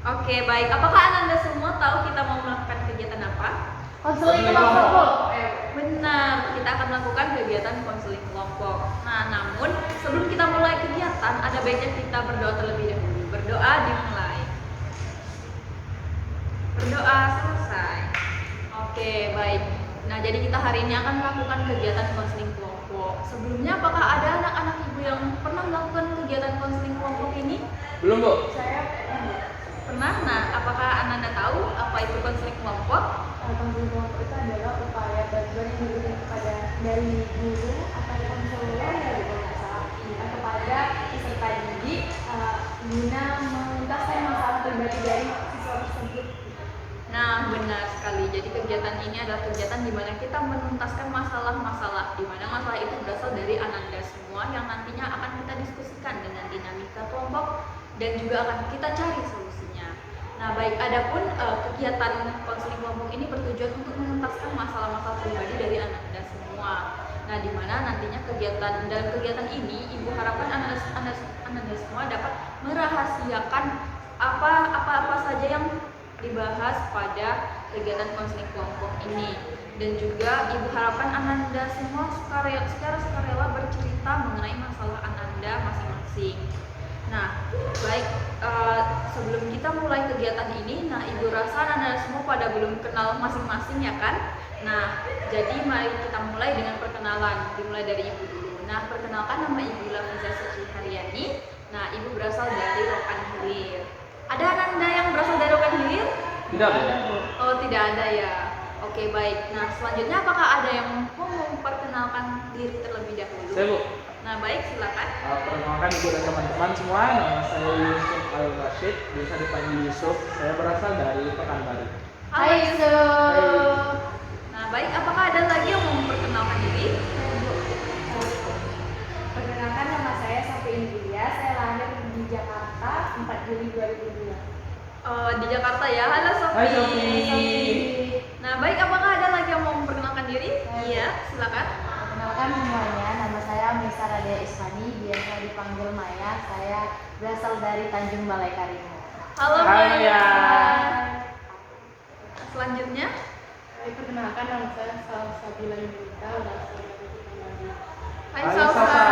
Oke, baik. Apakah Anda semua tahu kita mau melakukan kegiatan apa? Konseling kelompok. Benar, kita akan melakukan kegiatan konseling kelompok. Nah, namun sebelum kita mulai kegiatan, ada baiknya kita berdoa terlebih dahulu. Berdoa dimulai. Berdoa selesai. Oke, baik. Nah, jadi kita hari ini akan melakukan kegiatan konseling kelompok. Sebelumnya, apakah ada anak-anak ibu yang pernah melakukan kegiatan konseling kelompok ini? Belum, Bu. Saya Pernah. Nah, apakah Anda tahu apa itu konseling kelompok? konseling kelompok itu adalah upaya bantuan yang diberikan dari guru atau konselor ya kalau nggak salah kepada peserta didik guna menuntaskan masalah pribadi dari siswa tersebut. Nah, benar sekali. Jadi kegiatan ini adalah kegiatan di mana kita menuntaskan masalah-masalah, di mana masalah itu berasal dari Ananda semua yang nantinya akan kita diskusikan dengan dinamika kelompok dan juga akan kita cari solusinya. Nah, baik, adapun kegiatan konseling kelompok ini bertujuan untuk menuntaskan masalah-masalah pribadi dari Ananda semua. Nah, di mana nantinya dalam kegiatan ini Ibu harapkan Ananda semua dapat merahasiakan apa saja yang dibahas pada kegiatan konseling kelompok ini, dan juga Ibu harapkan Ananda semua secara sukarela bercerita mengenai masalah Ananda masing-masing. Nah, baik, sebelum kita mulai kegiatan ini, nah Ibu rasa Ananda semua pada belum kenal masing-masing ya kan? Nah, jadi mari kita mulai dengan perkenalan, dimulai dari Ibu dulu. Nah, perkenalkan, nama Ibu Lafiza Suci Haryani. Nah, Ibu berasal dari Rokan Hilir. Ada Ananda yang berasal dari Rokan Hilir? Tidak, Bu. Oh, tidak ada ya. Oke, baik. Nah, selanjutnya apakah ada yang mau memperkenalkan diri terlebih dahulu? Saya, Bu. Nah, baik, silakan. Perkenalkan Ibu dan teman-teman semua, nama saya Yusuf Al-Rashid, biasa dipanggil Yusuf. Saya berasal dari Pekanbaru. Halo, Yusuf. Nah, baik, apakah ada lagi yang mau memperkenalkan diri? Perkenalkan, nama saya Sofi Indria. Saya lahir di Jakarta 4 Juli 2002. Di Jakarta ya. Halo, Sofi. Hai, Sofi. Nah, baik, apakah ada lagi yang mau memperkenalkan diri? Iya, silakan. Perkenalkan semuanya, nama saya Misa Radia Isfani, biasa dipanggil Maya. Saya berasal dari Tanjung Balai Karimun. Halo, Hai, Maya. ya. Selanjutnya, Perkenalkan, nama saya Salsabila Yunita, berasal dari Pekanbaru. Hai, Halo, Salsa. Salsa.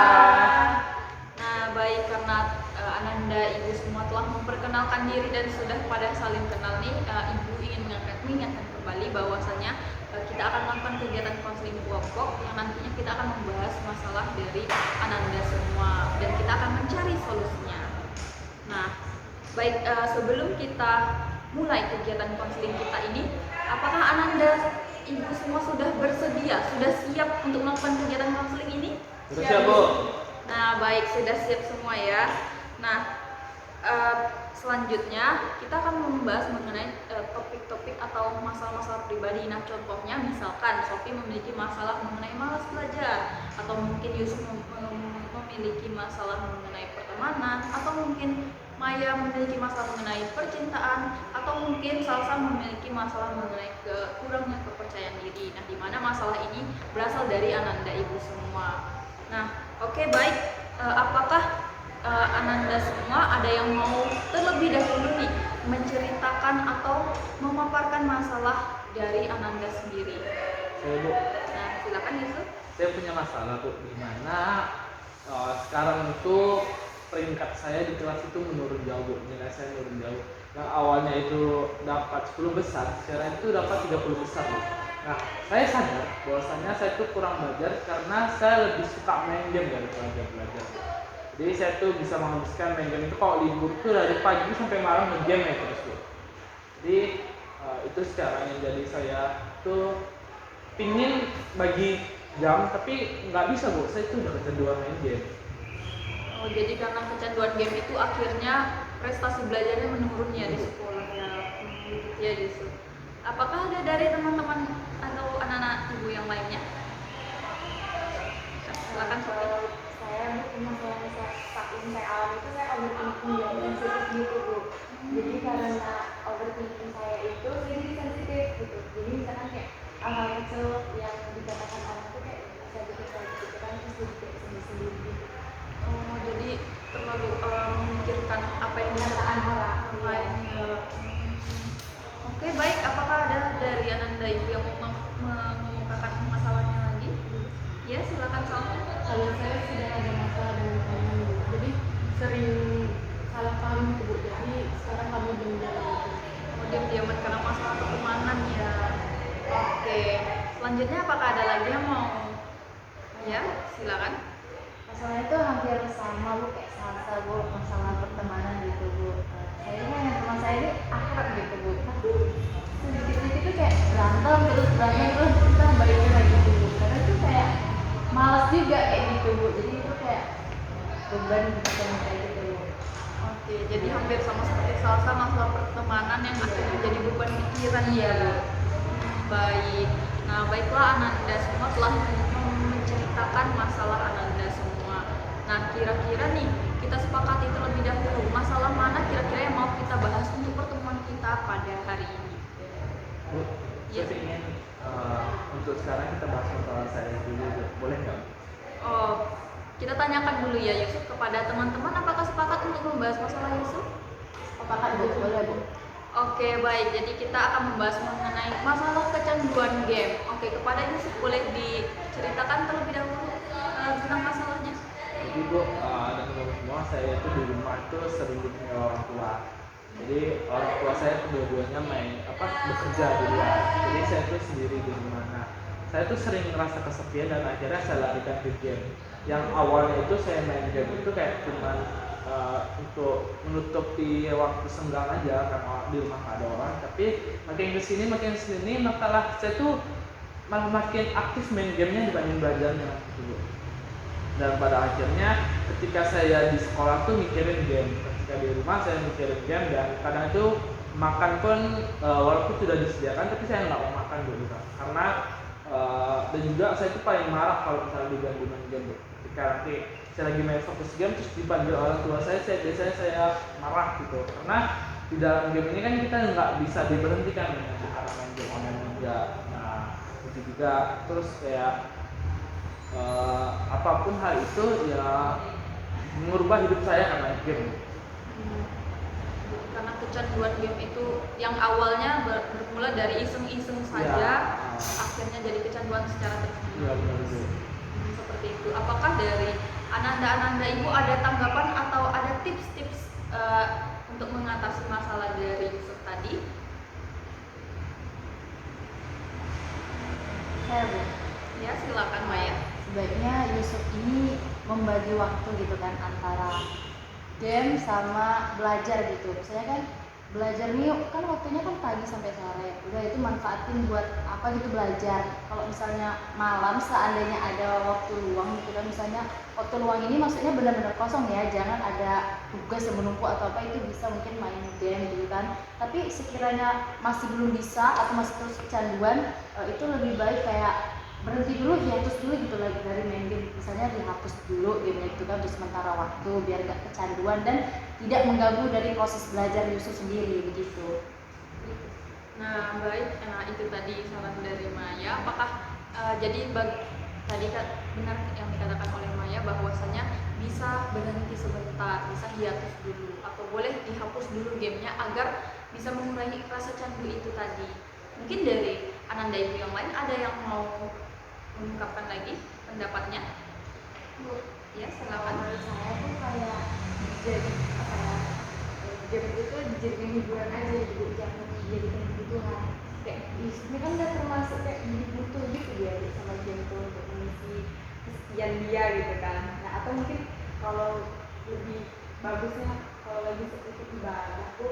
Nah, baik, karena Ananda Ibu semua telah memperkenalkan diri dan sudah pada saling kenal nih, Ibu ingin mengingatkan kembali bahwasanya kita akan melakukan kegiatan konseling kelompok yang nantinya kita akan membahas masalah dari Ananda semua dan kita akan mencari solusinya. Nah, baik, sebelum kita mulai kegiatan konseling kita ini, apakah Ananda Ibu semua sudah bersedia, sudah siap untuk melakukan kegiatan konseling ini? Sudah siap, Bu. Nah, baik, sudah siap semua ya. Nah, selanjutnya kita akan membahas mengenai topik-topik atau masalah-masalah pribadi. Nah, contohnya misalkan Sofi memiliki masalah mengenai malas belajar, atau mungkin Yusuf memiliki masalah mengenai pertemanan, atau mungkin Maya memiliki masalah mengenai percintaan, atau mungkin Salsa memiliki masalah mengenai kurangnya kepercayaan diri. Nah, di mana masalah ini berasal dari Ananda Ibu semua. Nah, oke, baik. Apakah Ananda semua ada yang mau terlebih dahulu nih menceritakan atau memaparkan masalah dari Ananda sendiri? Saya, Bu. Nah, silakan Yusuf. Saya punya masalah, Bu, di mana sekarang itu peringkat saya di kelas itu menurun jauh, Bu. Nilai saya menurun jauh. Yang awalnya itu dapat 10 besar, sekarang itu dapat 30 besar, Bu. Nah, saya sadar bahwasanya saya itu kurang belajar karena saya lebih suka main game daripada belajar. Jadi saya tuh bisa menghabiskan main game itu kalau libur tuh dari pagi sampai malam nge-game ya terus, Bu. Jadi itu sekarang yang jadi saya tuh pingin bagi jam tapi nggak bisa, Bu. Saya tuh udah kecanduan main game. Oh, jadi karena kecanduan game itu akhirnya prestasi belajarnya menurun ya di sekolah ya. Gitu ya, Yusuf. Apakah ada dari teman-teman atau anak-anak ibu yang lainnya? Silakan, Sofi. Saya masalah saat ini saya alami itu saya overthinking yang sensitif gitu, Bu. Jadi karena overthinking saya itu jadi sensitif gitu. Jadi misalkan kayak hal-hal kecil yang dikatakan orang itu kayak saya pikirkan terus jadi kayak sendiri-sendiri gitu. Oh, jadi terlalu memikirkan apa yang Perkataan orang. lain. kediaman karena masalah pertemanan ya. Oke, selanjutnya apakah ada lagi yang mau? Ya, silakan. Masalahnya itu hampir sama Bu, kayak salsa Bu, masalah pertemanan gitu Bu. Kayaknya yang teman saya ini akrab gitu Bu, tapi sedikit-sedikit tuh kayak berantem terus kita balikin lagi gitu Bu. Karena itu kayak malas juga kayak gitu Bu, jadi itu kayak beban gitu sama kayak gitu Bu. Oke, jadi hampir sama seperti salsa, masalah pertemanan yang akhirnya jadi beban pikiran ya Bu. Baik, nah baiklah Ananda semua telah menceritakan masalah Ananda semua. Nah kira-kira nih kita sepakati terlebih dahulu masalah mana kira-kira yang mau kita bahas untuk pertemuan kita pada hari ini. Bu, Ya. saya ingin untuk sekarang kita bahas masalah saya dulu, boleh nggak? Oh, kita tanyakan dulu ya Yusuf kepada teman-teman apakah sepakat untuk membahas masalah Yusuf? Apakah Bu? Boleh Bu. Oke baik, jadi kita akan membahas mengenai masalah kecanduan game. Oke, kepada Yusuf boleh diceritakan terlebih dahulu tentang masalahnya. Jadi Bu, dan teman-teman semua, saya itu di rumah itu sering ditinggal orang tua. Jadi orang tua saya kedua-duanya bekerja di luar. Jadi saya itu sendiri di rumah. Nah, saya tuh sering ngerasa kesepian dan akhirnya saya larikan ke game. Yang awalnya itu saya main game itu kayak cuman untuk menutupi waktu senggang aja karena di rumah nggak ada orang. Tapi makin kesini malah saya tuh malah makin aktif main gamenya dibanding belajarnya gitu. Dan pada akhirnya ketika saya di sekolah tuh mikirin game, ketika di rumah saya mikirin game, dan kadang itu makan pun walaupun sudah disediakan tapi saya nggak mau makan dulu karena dan juga saya itu paling marah kalau misalnya diganti main game. Ketika nanti saya lagi main fokus game terus dipanggil orang tua biasanya saya marah gitu, karena di dalam game ini kan kita nggak bisa diberhentikan karena main game online juga. Nah itu juga terus kayak apapun hal itu ya mengubah hidup saya karena game. Karena kecanduan game itu yang awalnya bermula dari iseng-iseng saja, Ya, akhirnya jadi kecanduan secara terus-menerus. ya benar itu. Seperti itu. Apakah dari Ananda Ibu ada tanggapan atau ada tips-tips untuk mengatasi masalah dari Yusuf tadi? Saya Bu. Ya silakan Maya. Sebaiknya Yusuf ini membagi waktu gitu kan antara game sama belajar gitu. Misalnya kan belajar nih kan waktunya kan pagi sampai sore, udah itu manfaatin buat apa gitu belajar. Kalau misalnya malam seandainya ada waktu luang gitu kan, misalnya waktu luang ini maksudnya benar-benar kosong ya, jangan ada tugas yang menumpuk atau apa, itu bisa mungkin main game gitu kan. Tapi sekiranya masih belum bisa atau masih terus kecanduan, itu lebih baik kayak berhenti dulu, hiatus dulu gitu lagi dari main game, misalnya dihapus dulu gamenya gitu kan untuk sementara waktu biar gak kecanduan dan tidak mengganggu dari proses belajar Yusuf sendiri begitu. Nah baik, itu tadi saran dari Maya. Apakah tadi benar yang dikatakan oleh Maya bahwasanya bisa berhenti sebentar, bisa hiatus dulu, atau boleh dihapus dulu gamenya agar bisa mengurangi rasa candu itu tadi. Mungkin dari Ananda Ibu yang lain ada yang mau mengungkapkan lagi pendapatnya? Bu, Ya silakan. menurut saya tuh kayak jadi apa ya, game itu dijadikan hiburan aja gitu, jangan dijadikan kebutuhan. Kayak Yusuf kan udah termasuk kayak jadi butuh gitu ya sama game itu untuk mengisi kesepian dia gitu kan. Nah atau mungkin kalau lebih bagusnya kalau lagi seperti ibadah tuh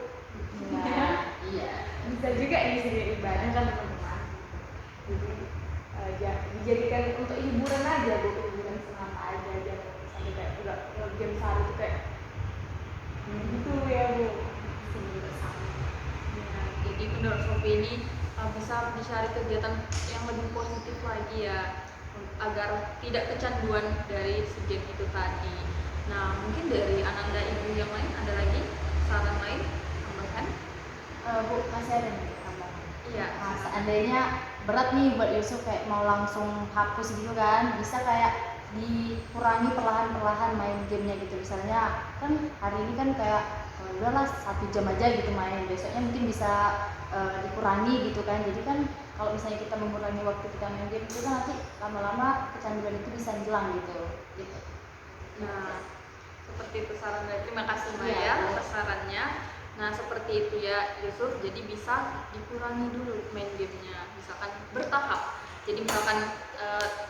iya bisa juga di sini ibadah kan teman-teman. Jadi dijadikan untuk hiburan aja bu, hiburan semata aja, jangan sampai kayak udah game sehari itu kayak gitu ya bu. Ya, jadi menurut Sofi ini bisa dicari kegiatan yang lebih positif lagi ya, agar tidak kecanduan dari si game itu tadi. Nah mungkin dari Ananda Ibu yang lain ada lagi saran lain tambahan? Bu, masih ada nih tambahan. Iya. Nah, seandainya berat nih buat Yusuf kayak mau langsung hapus gitu kan, bisa kayak dikurangi perlahan-perlahan main gamenya gitu. Misalnya kan hari ini kan kayak udahlah 1 jam aja gitu main, besoknya mungkin bisa dikurangi gitu kan. Jadi kan kalau misalnya kita mengurangi waktu kita main game itu kan nanti lama-lama kecanduan itu bisa hilang gitu. Nah seperti itu saran dari, terima kasih Maya Iya. atas sarannya. Nah seperti itu ya Yusuf, jadi bisa dikurangi dulu main gamenya, misalkan bertahap. Jadi misalkan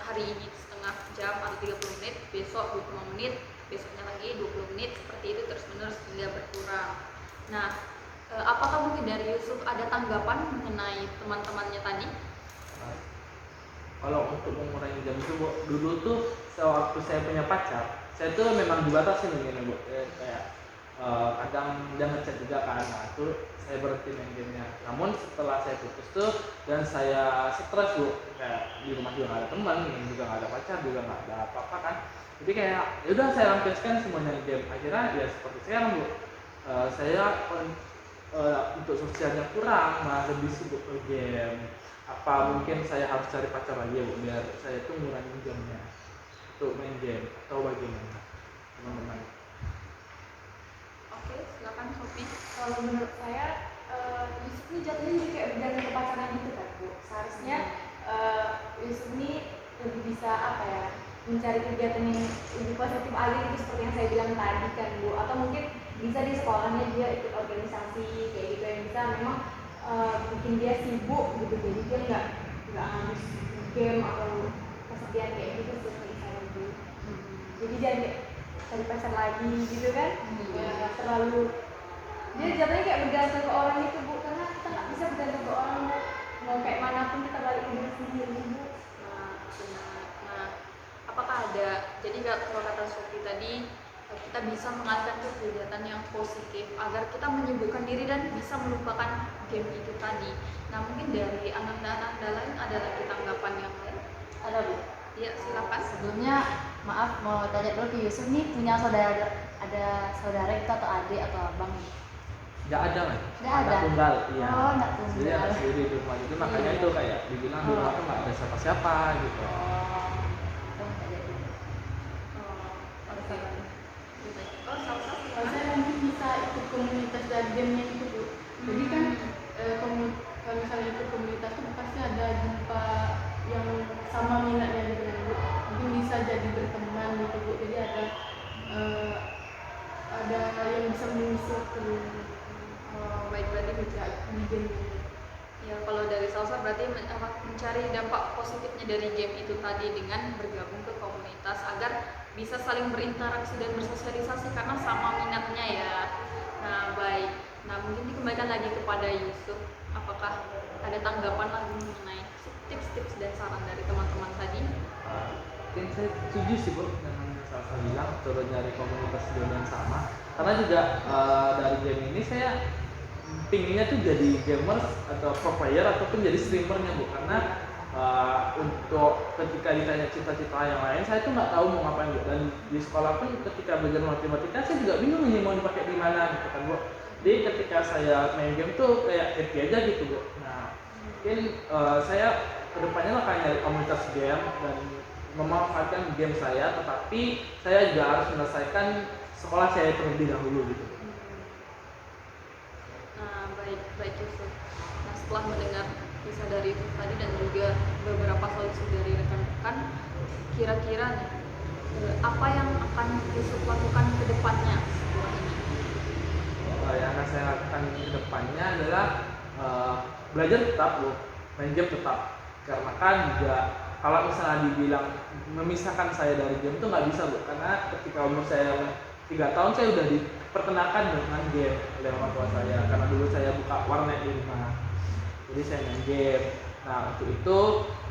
hari ini setengah jam atau 30 menit, besok 25 menit, besoknya lagi 20 menit, seperti itu terus menerus hingga berkurang. Nah apakah mungkin dari Yusuf ada tanggapan mengenai teman-temannya tadi? Nah, kalau untuk mengurangi jam itu Bu, dulu tuh sewaktu saya punya pacar, saya tuh memang dibatasi nih Bu. Kayak kadang dia ngechat juga kan, nah itu saya berhenti main gamenya. Namun setelah saya putus tuh dan saya stres Bu, kayak di rumah juga nggak ada teman, dan juga nggak ada pacar, juga nggak ada apa-apa kan. Jadi kayak ya udah saya lampiaskan semuanya game. Akhirnya ya seperti sekarang Bu. Saya untuk sosialnya kurang, malah lebih sibuk ke game. Apa mungkin saya harus cari pacar lagi ya Bu, biar saya tuh ngurangin jamnya untuk main game atau bagaimana teman-teman? Oke, silakan Sofi. Kalau menurut saya Yusuf ini jatuhnya jadi kayak bergantung ke pasangan gitu kan Bu. Seharusnya Yusuf ini lebih bisa apa ya, mencari kegiatan yang lebih positif aja gitu, seperti yang saya bilang tadi kan Bu. Atau mungkin bisa di sekolahnya dia ikut organisasi kayak gitu yang bisa memang bikin dia sibuk gitu, jadi dia nggak harus game atau kesepian kayak gitu seperti saya Bu. Jadi jangan kayak cari pacar lagi gitu kan, ya terlalu dia jatuhnya kayak bergantung ke orang itu Bu, karena kita nggak bisa bergantung ke orang Bu, mau kayak manapun kita balik ke diri sendiri Bu. Nah, benar. Nah, apakah ada, jadi kalau kata Sofi tadi, kita bisa mengalihkan ke kegiatan yang positif agar kita menyibukkan diri dan bisa melupakan game itu tadi. Nah, mungkin dari ananda-ananda lain ada lagi tanggapan yang lain? Ada Bu. Ya, silakan. Sebelumnya maaf mau tanya dulu ke Yusuf nih, punya saudara, ada saudara itu atau adik atau abang? Nggak ada kan? Nggak ada? Anak tunggal, iya. Oh, anak Jadi tunggal. anak sendiri di rumah, jadi makanya Iya. itu kayak dibilang di rumah tuh nggak ada siapa-siapa gitu. Oh, itu nggak jadi. Oh, oke. Oh, Salsa, Kalau silakan. saya mungkin bisa ikut komunitas dari gamenya itu Bu. Jadi kan kalau misalnya ikut komunitas itu pasti ada jumpa yang sama minatnya dengan Bu. Mungkin bisa jadi berteman gitu Bu. Jadi ada yang bisa mengisi waktu Oh, baik, berarti kerja di game. ya, kalau dari Salsa berarti mencari dampak positifnya dari game itu tadi dengan bergabung ke komunitas agar bisa saling berinteraksi dan bersosialisasi karena sama minatnya ya. Nah baik, nah mungkin dikembalikan lagi kepada Yusuf, apakah ada tanggapan lagi mengenai tips-tips dan saran dari teman-teman tadi? Mungkin saya setuju sih Bu dengan yang Salsa bilang, coba nyari komunitas game yang sama. Karena juga dari game ini saya pinginnya tuh jadi gamers atau pro player ataupun jadi streamernya Bu, karena untuk ketika ditanya cita-cita yang lain saya tuh nggak tahu mau ngapain Bu, dan di sekolah pun ketika belajar matematika saya juga bingung nih mau dipakai di mana gitu kan Bu. Jadi ketika saya main game tuh kayak happy aja gitu Bu. Nah mungkin saya kedepannya akan nyari komunitas game dan memanfaatkan game saya, tetapi saya juga harus menyelesaikan sekolah saya terlebih dahulu gitu. Nah baik, baik Yusuf. Nah setelah mendengar kisah dari Yusuf tadi dan juga beberapa solusi dari rekan-rekan, kira-kira nih, apa yang akan Yusuf lakukan ke depannya setelah ini? Yang akan saya lakukan ke depannya adalah belajar tetap Bu, main game tetap. Karena kan juga kalau misalnya dibilang memisahkan saya dari game itu nggak bisa Bu, karena ketika umur saya 3 tahun saya udah diperkenalkan dengan game oleh orang tua saya, karena dulu saya buka warnet di rumah, jadi saya main game. Nah untuk itu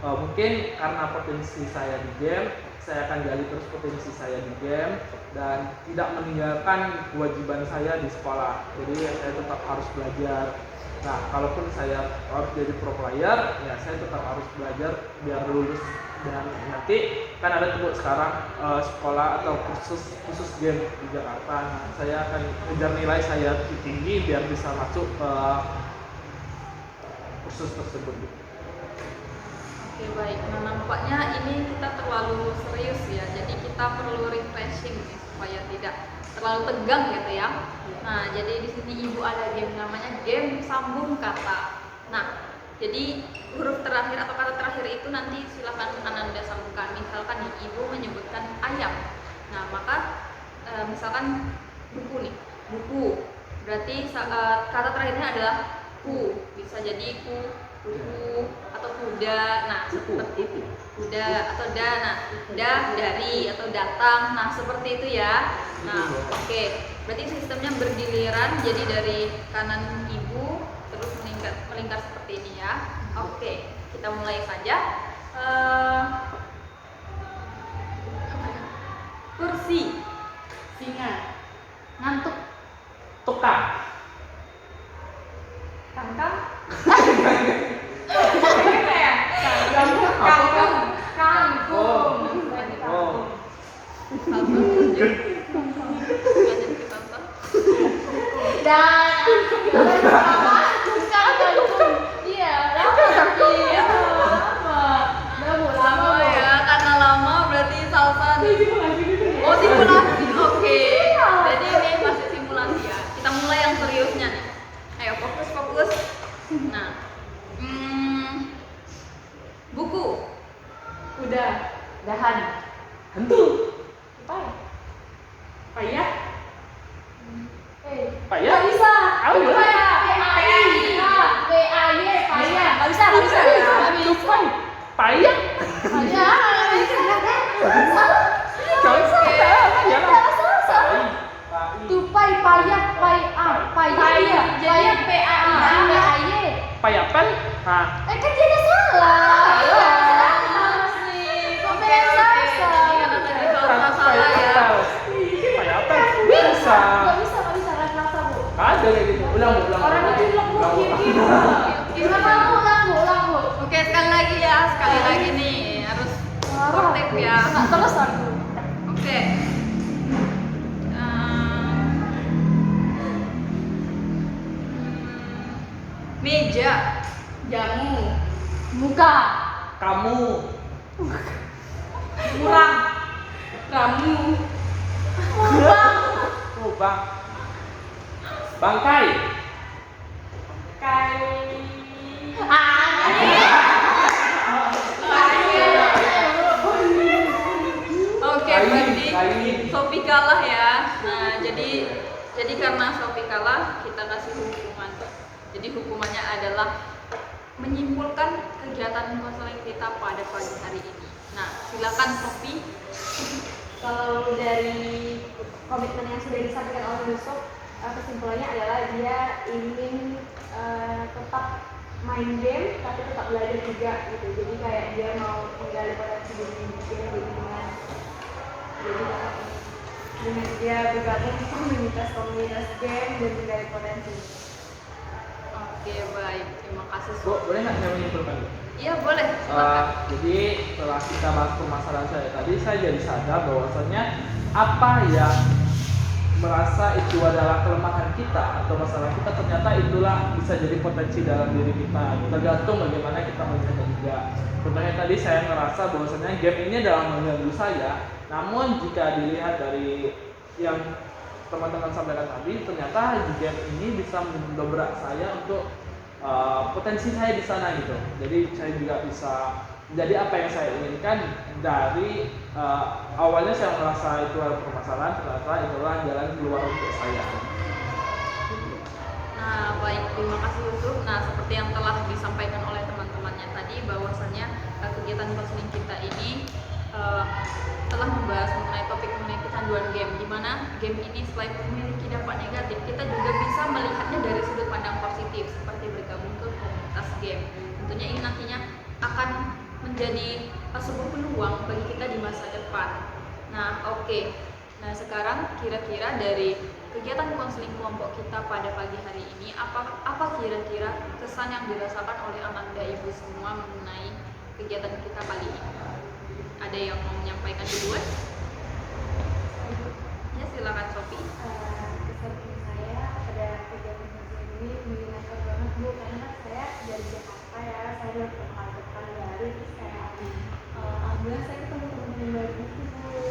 mungkin karena potensi saya di game, saya akan gali terus potensi saya di game dan tidak meninggalkan kewajiban saya di sekolah. Jadi saya tetap harus belajar. Nah, kalaupun saya harus jadi pro player, ya saya tetap harus belajar biar lulus. Dan nanti kan ada tuh sekarang sekolah atau khusus game di Jakarta. Nah, saya akan kejar nilai saya tinggi biar bisa masuk ke kursus tersebut. Oke baik, nah nampaknya ini kita terlalu serius ya, jadi kita perlu refreshing nih supaya tidak terlalu tegang gitu ya. Nah jadi di sini Ibu ada game namanya game sambung kata. Nah jadi huruf terakhir atau kata terakhir itu nanti silakan Ananda sambungkan. Misalkan nih Ibu menyebutkan ayam, nah maka misalkan buku nih, buku, Berarti kata terakhirnya adalah ku. Bisa jadi ku, kuku, atau kuda. Nah, seperti itu. Kuda atau da. Nah, dari atau datang. Nah, seperti itu ya. Nah, oke. Berarti sistemnya bergiliran. Jadi dari kanan ibu terus melingkar seperti ini ya. Oke, kita mulai saja. Kursi. Singa. Ngantuk. Tukang. Kangkang. Kangkung. Kangkung. Oh. Dan iya lama tapi lama Lama ya, karena lama berarti salsa. Oh, simulasi. Oke. Jadi ini masih simulasi ya. Kita mulai yang seriusnya nih. Ayo fokus. Nah, buku. Kuda. dahan Hantu. Payah. Pak ya? nggak bisa Apa ya? payah nggak bisa Tupai. Payah. tupai payah payah dia Payapan. Nah, kan dia udah salah kok pengen salsa Karena tadi salsa salah ya. Payapan. Bisa. nggak bisa rasa bu Ada kayak gitu. Ulang. Orang itu lembut gitu. ulang bu Oke, sekali lagi ya. Sekali lagi nih. Harus sportif ya. nggak terus aku Oke. Meja. Jamu. muka Kamu. Murang. Ramu. Lubang. Bangkai. Kai. Oke, berarti Sophie kalah ya. Nah, jadi karena Sophie kalah, kita kasih hukuman. Jadi hukumannya adalah menyimpulkan kegiatan konseling kita pada pagi hari ini. Nah, silakan Sophie. Kalau dari komitmen yang sudah disampaikan oleh Yusuf, kesimpulannya adalah dia ingin tetap main game tapi tetap belajar juga gitu. Jadi kayak dia mau menggali potensi diri dia dengan dia bergabung di komunitas game dan menggali potensi. Oke, baik. Terima kasih Bu, Sophie. boleh nggak saya menyimpulkan? Iya, boleh. Silakan. Jadi setelah kita bahas permasalahan saya tadi, saya jadi sadar bahwasannya apa yang merasa itu adalah kelemahan kita atau masalah kita, ternyata itulah bisa jadi potensi dalam diri kita. Tergantung bagaimana kita melihatnya juga. Contohnya tadi saya ngerasa bahwasannya game ini adalah mengganggu saya. Namun jika dilihat dari yang teman-teman sampaikan tadi, ternyata game ini bisa mendobrak saya untuk potensi saya di sana gitu. Jadi saya juga bisa jadi apa yang saya inginkan dari awalnya saya merasa itu adalah permasalahan, ternyata itulah jalan keluar untuk saya. Nah, baik, terima kasih Yusuf. Nah, seperti yang telah disampaikan oleh teman-temannya tadi, bahwasannya kegiatan konseling kita ini telah membahas mengenai topik mengenai kecanduan game, di mana game ini selain memiliki dampak negatif, kita juga bisa melihatnya dari sudut pandang positif, seperti bergabung ke komunitas game. Tentunya ini nantinya akan menjadi sebuah peluang bagi kita di masa depan. Nah, oke. Nah, sekarang kira-kira dari kegiatan konseling kelompok kita pada pagi hari ini, apa kira-kira kesan yang dirasakan oleh Ananda Ibu semua mengenai kegiatan kita kali ini? Ada yang mau menyampaikan duluan? Ya, silakan Sophie. Kesan saya pada kegiatan ini menyenangkan banget Bu, karena saya dari Jakarta ya, saya udah pertama kali baru, terus kayak alhamdulillah saya ketemu teman-teman baru gitu Bu.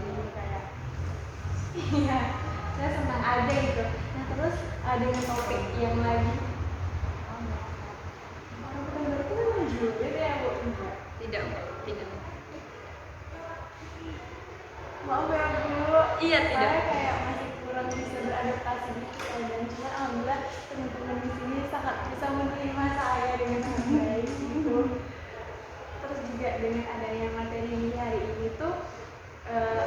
Jadi kayak iya, saya senang aja gitu. Nah terus dengan topik yang lagi orang baru itu memang juga ya Bu? Enggak. Tidak, tidak. Maaf ya Bu, Iya, tidak. saya kayak masih kurang bisa beradaptasi gitu sangat bisa menerima saya dengan sangat baik gitu. Terus juga dengan adanya materi ini hari ini tuh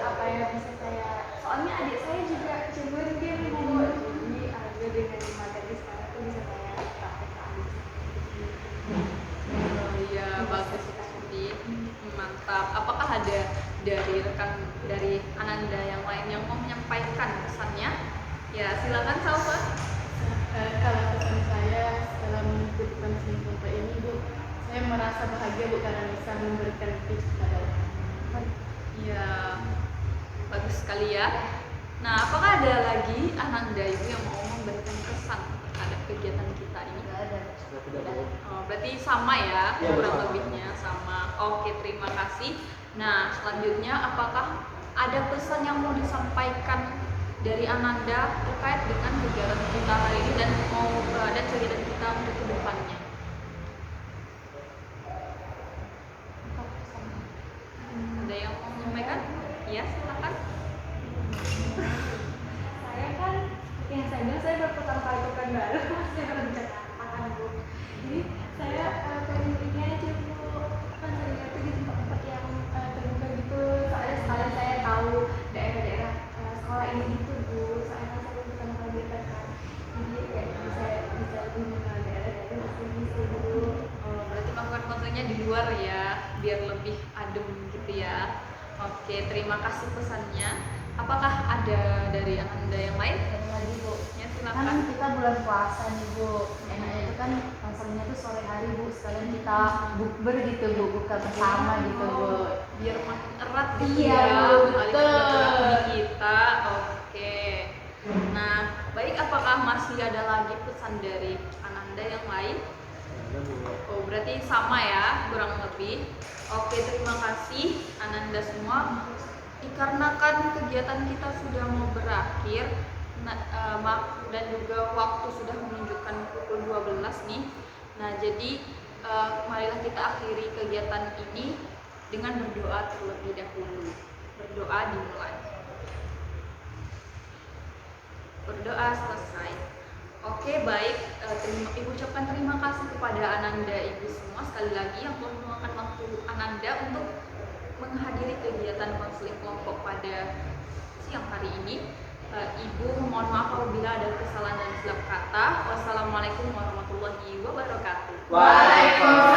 apa ya, bisa saya, soalnya adik saya juga kecebur game Bu, jadi ada dengan materi sekarang tuh bisa saya praktekkan. Oh iya, bagus sih. Mantap. Apakah ada dari rekan dari Ananda yang lain yang mau menyampaikan pesannya? Ya, silakan Salva. Kalau pesan saya setelah mengikuti konseling kelompok ini Bu, saya merasa bahagia Bu karena bisa memberikan tips kepada orang. Ya, bagus sekali ya. Nah, apakah ada lagi Ananda Ibu yang mau memberikan pesan terhadap kegiatan kita ini? Nggak ada. Sudah tidak boleh. Oh, berarti sama ya, Ya, kurang sama. lebihnya sama. Oke, terima kasih. Nah, selanjutnya apakah ada pesan yang mau disampaikan dari Ananda terkait dengan kegiatan kita hari ini dan mau ada kegiatan kita untuk kedepannya? Ada yang mau menyampaikan? Ya, silakan. Saya kan yang saya bilang saya baru pertama kali ke Pekanbaru, saya baru akan Bu. Jadi saya pengen ini aja Bu, kan saya lihat tuh di tempat-tempat yang terbuka gitu, soalnya sekalian saya tahu daerah-daerah sekolah ini gitu Bu, soalnya kan saya baru pertama kali di Pekan, jadi kayak bisa lebih mengenal daerah-daerah di sini sih Bu. Oh, berarti melakukan konselnya di luar ya, biar lebih adem gitu ya. Oke, terima kasih pesannya. Apakah ada dari Ananda yang lain? Satu lagi Bu, Ya, kan silakan. kita bulan puasa nih Bu, enaknya itu kan konselnya tuh sore hari Bu, sekalian kita bukber gitu Bu, buka bersama gitu Bu. Oh, biar makin erat gitu Iya, ya, Bu, mengalih betul. silaturahmi kita. Oke. Nah, baik, apakah masih ada lagi pesan dari Ananda yang lain? Ada, Bu. Oh, berarti sama ya, kurang lebih. Oke, terima kasih Ananda semua. Dikarenakan kegiatan kita sudah mau berakhir dan juga waktu sudah menunjukkan pukul 12 nih. Nah, jadi marilah kita akhiri kegiatan ini dengan berdoa terlebih dahulu. Berdoa dimulai. Berdoa selesai. Oke, baik. Ibu ucapkan terima kasih kepada Ananda Ibu semua sekali lagi yang telah meluangkan waktu Ananda untuk menghadiri kegiatan konseling kelompok pada siang hari ini. Ibu mohon maaf apabila ada kesalahan dan silap kata. Wassalamualaikum warahmatullahi wabarakatuh. Waalaikumsalam.